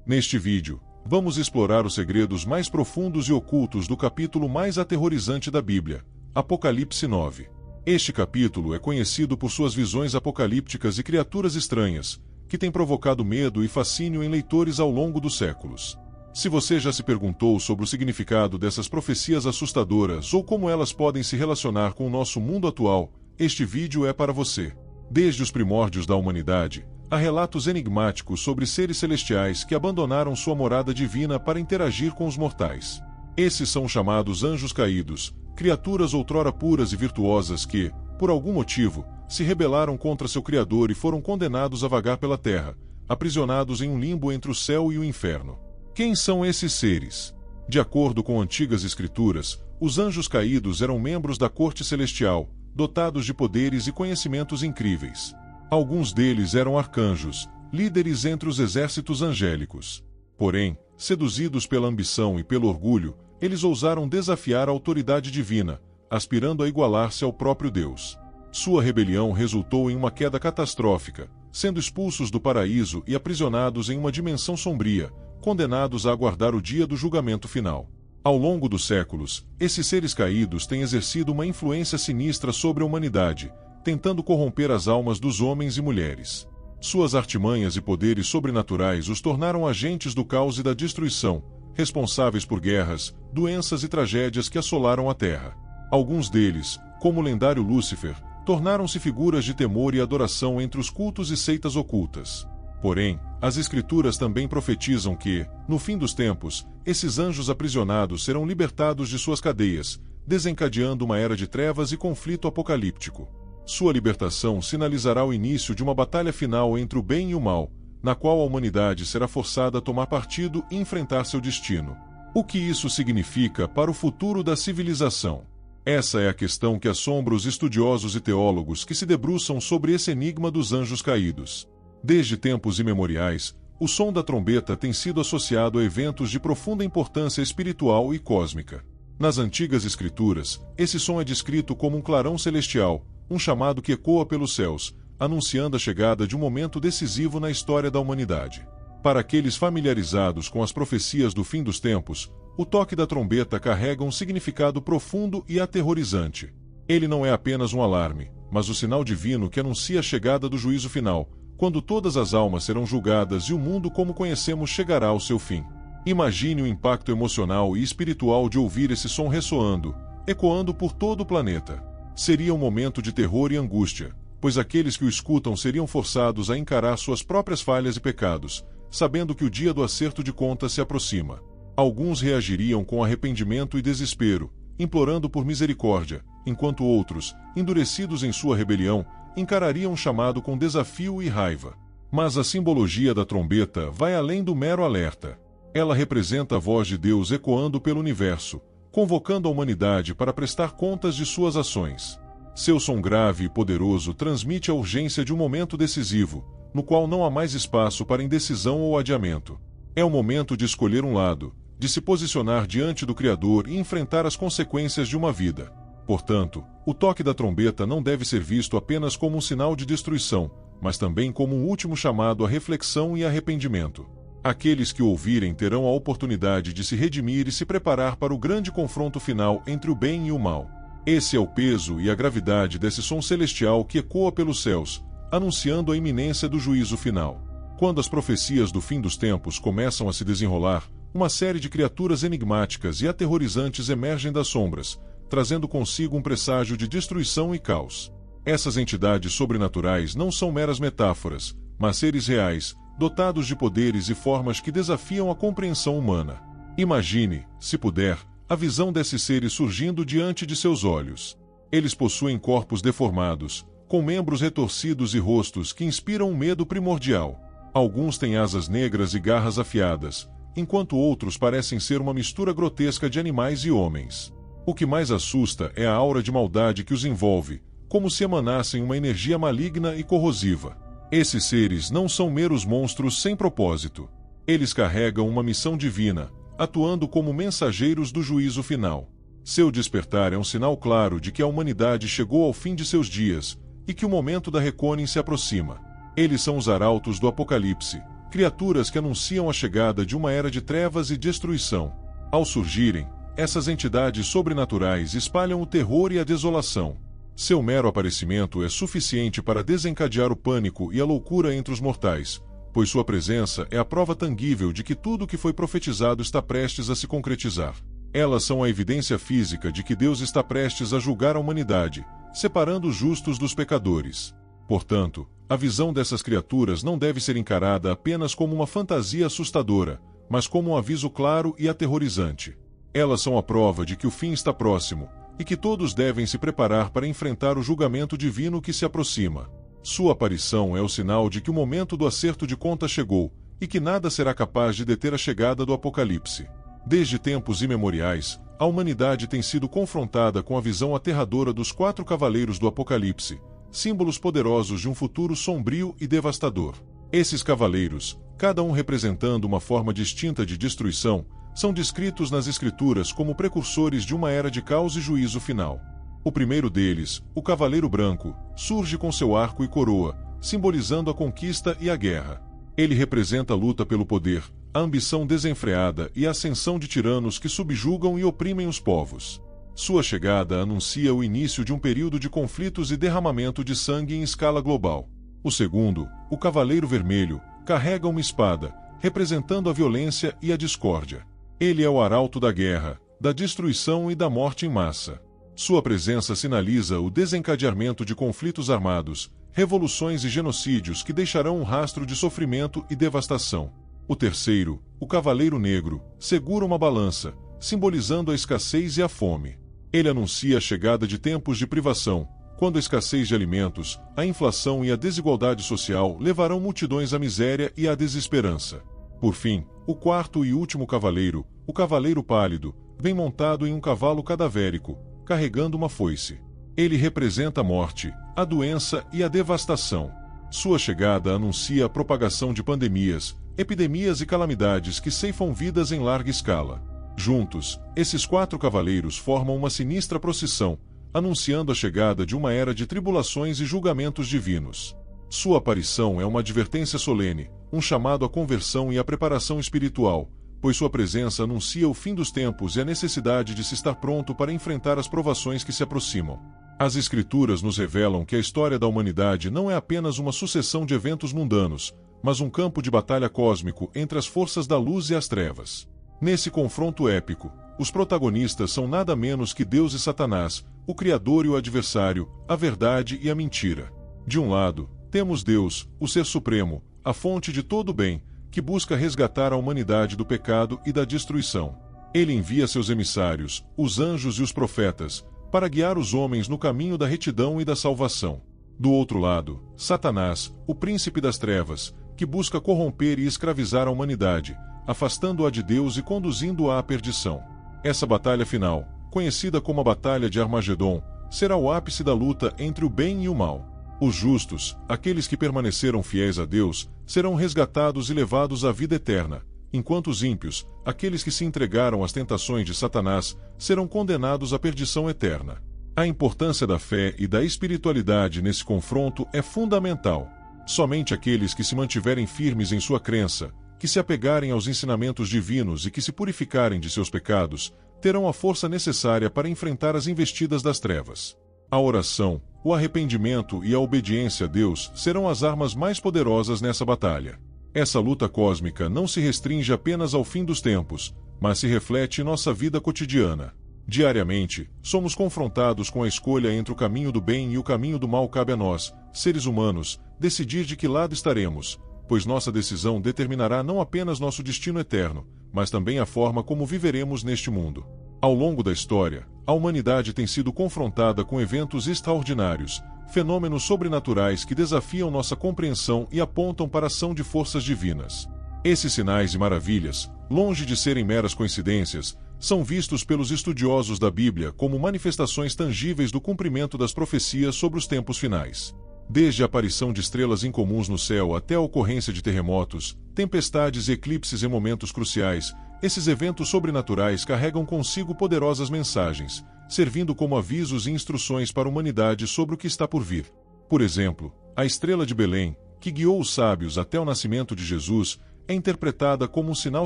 Neste vídeo, vamos explorar os segredos mais profundos e ocultos do capítulo mais aterrorizante da Bíblia, Apocalipse 9. Este capítulo é conhecido por suas visões apocalípticas e criaturas estranhas, que têm provocado medo e fascínio em leitores ao longo dos séculos. Se você já se perguntou sobre o significado dessas profecias assustadoras ou como elas podem se relacionar com o nosso mundo atual, este vídeo é para você. Desde os primórdios da humanidade, há relatos enigmáticos sobre seres celestiais que abandonaram sua morada divina para interagir com os mortais. Esses são chamados anjos caídos, criaturas outrora puras e virtuosas que, por algum motivo, se rebelaram contra seu Criador e foram condenados a vagar pela terra, aprisionados em um limbo entre o céu e o inferno. Quem são esses seres? De acordo com antigas escrituras, os anjos caídos eram membros da corte celestial, dotados de poderes e conhecimentos incríveis. Alguns deles eram arcanjos, líderes entre os exércitos angélicos. Porém, seduzidos pela ambição e pelo orgulho, eles ousaram desafiar a autoridade divina, aspirando a igualar-se ao próprio Deus. Sua rebelião resultou em uma queda catastrófica, sendo expulsos do paraíso e aprisionados em uma dimensão sombria, condenados a aguardar o dia do julgamento final. Ao longo dos séculos, esses seres caídos têm exercido uma influência sinistra sobre a humanidade, tentando corromper as almas dos homens e mulheres. Suas artimanhas e poderes sobrenaturais os tornaram agentes do caos e da destruição, responsáveis por guerras, doenças e tragédias que assolaram a Terra. Alguns deles, como o lendário Lúcifer, tornaram-se figuras de temor e adoração entre os cultos e seitas ocultas. Porém, as Escrituras também profetizam que, no fim dos tempos, esses anjos aprisionados serão libertados de suas cadeias, desencadeando uma era de trevas e conflito apocalíptico. Sua libertação sinalizará o início de uma batalha final entre o bem e o mal, na qual a humanidade será forçada a tomar partido e enfrentar seu destino. O que isso significa para o futuro da civilização? Essa é a questão que assombra os estudiosos e teólogos que se debruçam sobre esse enigma dos anjos caídos. Desde tempos imemoriais, o som da trombeta tem sido associado a eventos de profunda importância espiritual e cósmica. Nas antigas escrituras, esse som é descrito como um clarão celestial, um chamado que ecoa pelos céus, anunciando a chegada de um momento decisivo na história da humanidade. Para aqueles familiarizados com as profecias do fim dos tempos, o toque da trombeta carrega um significado profundo e aterrorizante. Ele não é apenas um alarme, mas o sinal divino que anuncia a chegada do juízo final, quando todas as almas serão julgadas e o mundo como conhecemos chegará ao seu fim. Imagine o impacto emocional e espiritual de ouvir esse som ressoando, ecoando por todo o planeta. Seria um momento de terror e angústia, pois aqueles que o escutam seriam forçados a encarar suas próprias falhas e pecados, sabendo que o dia do acerto de contas se aproxima. Alguns reagiriam com arrependimento e desespero, implorando por misericórdia, enquanto outros, endurecidos em sua rebelião, encarariam o chamado com desafio e raiva. Mas a simbologia da trombeta vai além do mero alerta. Ela representa a voz de Deus ecoando pelo universo, convocando a humanidade para prestar contas de suas ações. Seu som grave e poderoso transmite a urgência de um momento decisivo, no qual não há mais espaço para indecisão ou adiamento. É o momento de escolher um lado, de se posicionar diante do Criador e enfrentar as consequências de uma vida. Portanto, o toque da trombeta não deve ser visto apenas como um sinal de destruição, mas também como um último chamado à reflexão e arrependimento. Aqueles que o ouvirem terão a oportunidade de se redimir e se preparar para o grande confronto final entre o bem e o mal. Esse é o peso e a gravidade desse som celestial que ecoa pelos céus, anunciando a iminência do juízo final. Quando as profecias do fim dos tempos começam a se desenrolar, uma série de criaturas enigmáticas e aterrorizantes emergem das sombras, trazendo consigo um presságio de destruição e caos. Essas entidades sobrenaturais não são meras metáforas, mas seres reais, dotados de poderes e formas que desafiam a compreensão humana. Imagine, se puder, a visão desses seres surgindo diante de seus olhos. Eles possuem corpos deformados, com membros retorcidos e rostos que inspiram um medo primordial. Alguns têm asas negras e garras afiadas, enquanto outros parecem ser uma mistura grotesca de animais e homens. O que mais assusta é a aura de maldade que os envolve, como se emanassem uma energia maligna e corrosiva. Esses seres não são meros monstros sem propósito. Eles carregam uma missão divina, atuando como mensageiros do juízo final. Seu despertar é um sinal claro de que a humanidade chegou ao fim de seus dias e que o momento da recônin se aproxima. Eles são os arautos do Apocalipse, criaturas que anunciam a chegada de uma era de trevas e destruição. Ao surgirem, essas entidades sobrenaturais espalham o terror e a desolação. Seu mero aparecimento é suficiente para desencadear o pânico e a loucura entre os mortais, pois sua presença é a prova tangível de que tudo o que foi profetizado está prestes a se concretizar. Elas são a evidência física de que Deus está prestes a julgar a humanidade, separando os justos dos pecadores. Portanto, a visão dessas criaturas não deve ser encarada apenas como uma fantasia assustadora, mas como um aviso claro e aterrorizante. Elas são a prova de que o fim está próximo, e que todos devem se preparar para enfrentar o julgamento divino que se aproxima. Sua aparição é o sinal de que o momento do acerto de contas chegou, e que nada será capaz de deter a chegada do Apocalipse. Desde tempos imemoriais, a humanidade tem sido confrontada com a visão aterradora dos 4 cavaleiros do Apocalipse, símbolos poderosos de um futuro sombrio e devastador. Esses cavaleiros, cada um representando uma forma distinta de destruição, são descritos nas Escrituras como precursores de uma era de caos e juízo final. O primeiro deles, o Cavaleiro Branco, surge com seu arco e coroa, simbolizando a conquista e a guerra. Ele representa a luta pelo poder, a ambição desenfreada e a ascensão de tiranos que subjugam e oprimem os povos. Sua chegada anuncia o início de um período de conflitos e derramamento de sangue em escala global. O segundo, o Cavaleiro Vermelho, carrega uma espada, representando a violência e a discórdia. Ele é o arauto da guerra, da destruição e da morte em massa. Sua presença sinaliza o desencadeamento de conflitos armados, revoluções e genocídios que deixarão um rastro de sofrimento e devastação. O terceiro, o Cavaleiro Negro, segura uma balança, simbolizando a escassez e a fome. Ele anuncia a chegada de tempos de privação, quando a escassez de alimentos, a inflação e a desigualdade social levarão multidões à miséria e à desesperança. Por fim, o quarto e último cavaleiro, o Cavaleiro Pálido, vem montado em um cavalo cadavérico, carregando uma foice. Ele representa a morte, a doença e a devastação. Sua chegada anuncia a propagação de pandemias, epidemias e calamidades que ceifam vidas em larga escala. Juntos, esses 4 cavaleiros formam uma sinistra procissão, anunciando a chegada de uma era de tribulações e julgamentos divinos. Sua aparição é uma advertência solene, um chamado à conversão e à preparação espiritual, pois sua presença anuncia o fim dos tempos e a necessidade de se estar pronto para enfrentar as provações que se aproximam. As Escrituras nos revelam que a história da humanidade não é apenas uma sucessão de eventos mundanos, mas um campo de batalha cósmico entre as forças da luz e as trevas. Nesse confronto épico, os protagonistas são nada menos que Deus e Satanás, o Criador e o adversário, a verdade e a mentira. De um lado, temos Deus, o Ser Supremo, a fonte de todo o bem, que busca resgatar a humanidade do pecado e da destruição. Ele envia seus emissários, os anjos e os profetas, para guiar os homens no caminho da retidão e da salvação. Do outro lado, Satanás, o príncipe das trevas, que busca corromper e escravizar a humanidade, afastando-a de Deus e conduzindo-a à perdição. Essa batalha final, conhecida como a Batalha de Armagedon, será o ápice da luta entre o bem e o mal. Os justos, aqueles que permaneceram fiéis a Deus, serão resgatados e levados à vida eterna, enquanto os ímpios, aqueles que se entregaram às tentações de Satanás, serão condenados à perdição eterna. A importância da fé e da espiritualidade nesse confronto é fundamental. Somente aqueles que se mantiverem firmes em sua crença, que se apegarem aos ensinamentos divinos e que se purificarem de seus pecados, terão a força necessária para enfrentar as investidas das trevas. A oração, o arrependimento e a obediência a Deus serão as armas mais poderosas nessa batalha. Essa luta cósmica não se restringe apenas ao fim dos tempos, mas se reflete em nossa vida cotidiana. Diariamente, somos confrontados com a escolha entre o caminho do bem e o caminho do mal. Cabe a nós, seres humanos, decidir de que lado estaremos, pois nossa decisão determinará não apenas nosso destino eterno, mas também a forma como viveremos neste mundo. Ao longo da história, a humanidade tem sido confrontada com eventos extraordinários, fenômenos sobrenaturais que desafiam nossa compreensão e apontam para a ação de forças divinas. Esses sinais e maravilhas, longe de serem meras coincidências, são vistos pelos estudiosos da Bíblia como manifestações tangíveis do cumprimento das profecias sobre os tempos finais. Desde a aparição de estrelas incomuns no céu até a ocorrência de terremotos, tempestades e eclipses em momentos cruciais, esses eventos sobrenaturais carregam consigo poderosas mensagens, servindo como avisos e instruções para a humanidade sobre o que está por vir. Por exemplo, a estrela de Belém, que guiou os sábios até o nascimento de Jesus, é interpretada como um sinal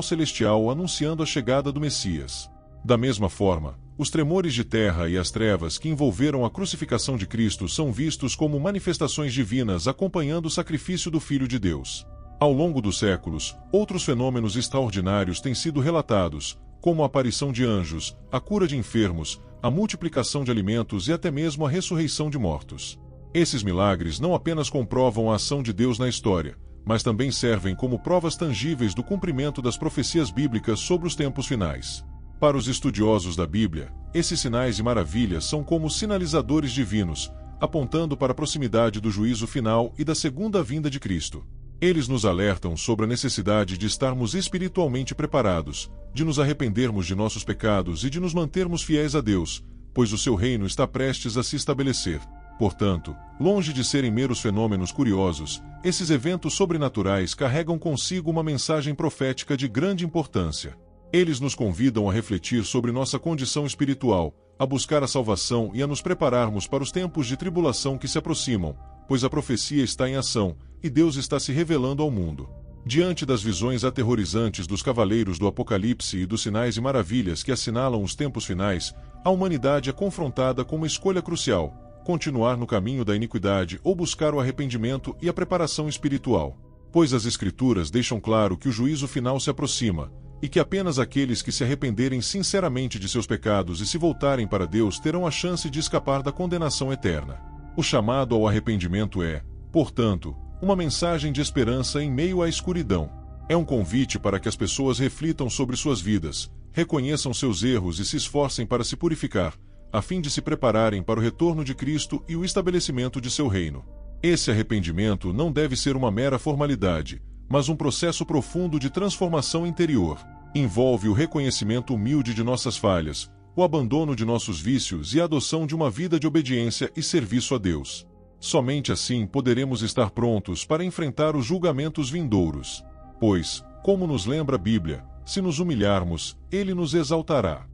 celestial anunciando a chegada do Messias. Da mesma forma, os tremores de terra e as trevas que envolveram a crucificação de Cristo são vistos como manifestações divinas acompanhando o sacrifício do Filho de Deus. Ao longo dos séculos, outros fenômenos extraordinários têm sido relatados, como a aparição de anjos, a cura de enfermos, a multiplicação de alimentos e até mesmo a ressurreição de mortos. Esses milagres não apenas comprovam a ação de Deus na história, mas também servem como provas tangíveis do cumprimento das profecias bíblicas sobre os tempos finais. Para os estudiosos da Bíblia, esses sinais e maravilhas são como sinalizadores divinos, apontando para a proximidade do juízo final e da segunda vinda de Cristo. Eles nos alertam sobre a necessidade de estarmos espiritualmente preparados, de nos arrependermos de nossos pecados e de nos mantermos fiéis a Deus, pois o seu reino está prestes a se estabelecer. Portanto, longe de serem meros fenômenos curiosos, esses eventos sobrenaturais carregam consigo uma mensagem profética de grande importância. Eles nos convidam a refletir sobre nossa condição espiritual, a buscar a salvação e a nos prepararmos para os tempos de tribulação que se aproximam, pois a profecia está em ação, e Deus está se revelando ao mundo. Diante das visões aterrorizantes dos cavaleiros do Apocalipse e dos sinais e maravilhas que assinalam os tempos finais, a humanidade é confrontada com uma escolha crucial: continuar no caminho da iniquidade ou buscar o arrependimento e a preparação espiritual. Pois as Escrituras deixam claro que o juízo final se aproxima, e que apenas aqueles que se arrependerem sinceramente de seus pecados e se voltarem para Deus terão a chance de escapar da condenação eterna. O chamado ao arrependimento é, portanto, uma mensagem de esperança em meio à escuridão. É um convite para que as pessoas reflitam sobre suas vidas, reconheçam seus erros e se esforcem para se purificar, a fim de se prepararem para o retorno de Cristo e o estabelecimento de seu reino. Esse arrependimento não deve ser uma mera formalidade, mas um processo profundo de transformação interior. Envolve o reconhecimento humilde de nossas falhas, o abandono de nossos vícios e a adoção de uma vida de obediência e serviço a Deus. Somente assim poderemos estar prontos para enfrentar os julgamentos vindouros. Pois, como nos lembra a Bíblia, se nos humilharmos, Ele nos exaltará.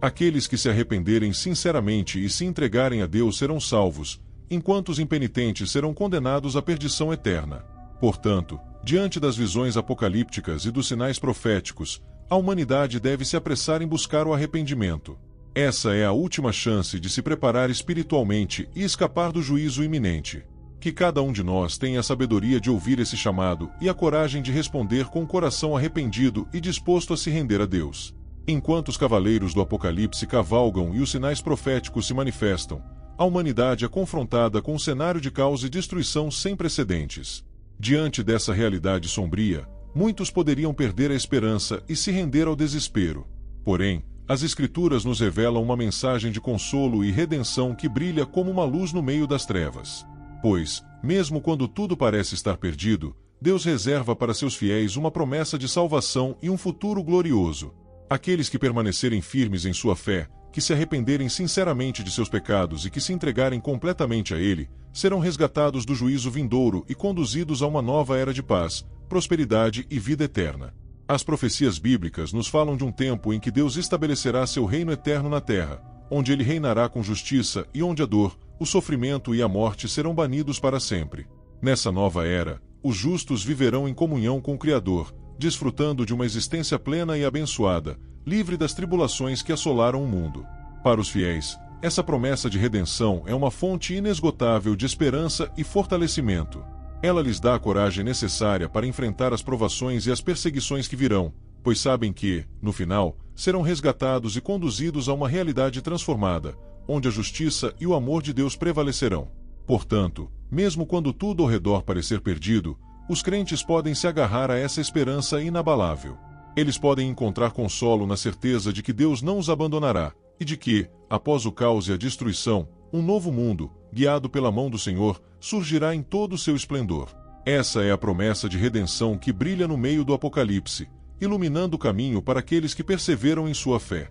Aqueles que se arrependerem sinceramente e se entregarem a Deus serão salvos, enquanto os impenitentes serão condenados à perdição eterna. Portanto, diante das visões apocalípticas e dos sinais proféticos, a humanidade deve se apressar em buscar o arrependimento. Essa é a última chance de se preparar espiritualmente e escapar do juízo iminente. Que cada um de nós tenha a sabedoria de ouvir esse chamado e a coragem de responder com o coração arrependido e disposto a se render a Deus. Enquanto os cavaleiros do Apocalipse cavalgam e os sinais proféticos se manifestam, a humanidade é confrontada com um cenário de caos e destruição sem precedentes. Diante dessa realidade sombria, muitos poderiam perder a esperança e se render ao desespero. Porém, as Escrituras nos revelam uma mensagem de consolo e redenção que brilha como uma luz no meio das trevas. Pois, mesmo quando tudo parece estar perdido, Deus reserva para seus fiéis uma promessa de salvação e um futuro glorioso. Aqueles que permanecerem firmes em sua fé, que se arrependerem sinceramente de seus pecados e que se entregarem completamente a Ele, serão resgatados do juízo vindouro e conduzidos a uma nova era de paz, prosperidade e vida eterna. As profecias bíblicas nos falam de um tempo em que Deus estabelecerá seu reino eterno na terra, onde Ele reinará com justiça e onde a dor, o sofrimento e a morte serão banidos para sempre. Nessa nova era, os justos viverão em comunhão com o Criador, desfrutando de uma existência plena e abençoada, livre das tribulações que assolaram o mundo. Para os fiéis, essa promessa de redenção é uma fonte inesgotável de esperança e fortalecimento. Ela lhes dá a coragem necessária para enfrentar as provações e as perseguições que virão, pois sabem que, no final, serão resgatados e conduzidos a uma realidade transformada, onde a justiça e o amor de Deus prevalecerão. Portanto, mesmo quando tudo ao redor parecer perdido, os crentes podem se agarrar a essa esperança inabalável. Eles podem encontrar consolo na certeza de que Deus não os abandonará, e de que, após o caos e a destruição, um novo mundo, guiado pela mão do Senhor, surgirá em todo o seu esplendor. Essa é a promessa de redenção que brilha no meio do Apocalipse, iluminando o caminho para aqueles que perseveram em sua fé.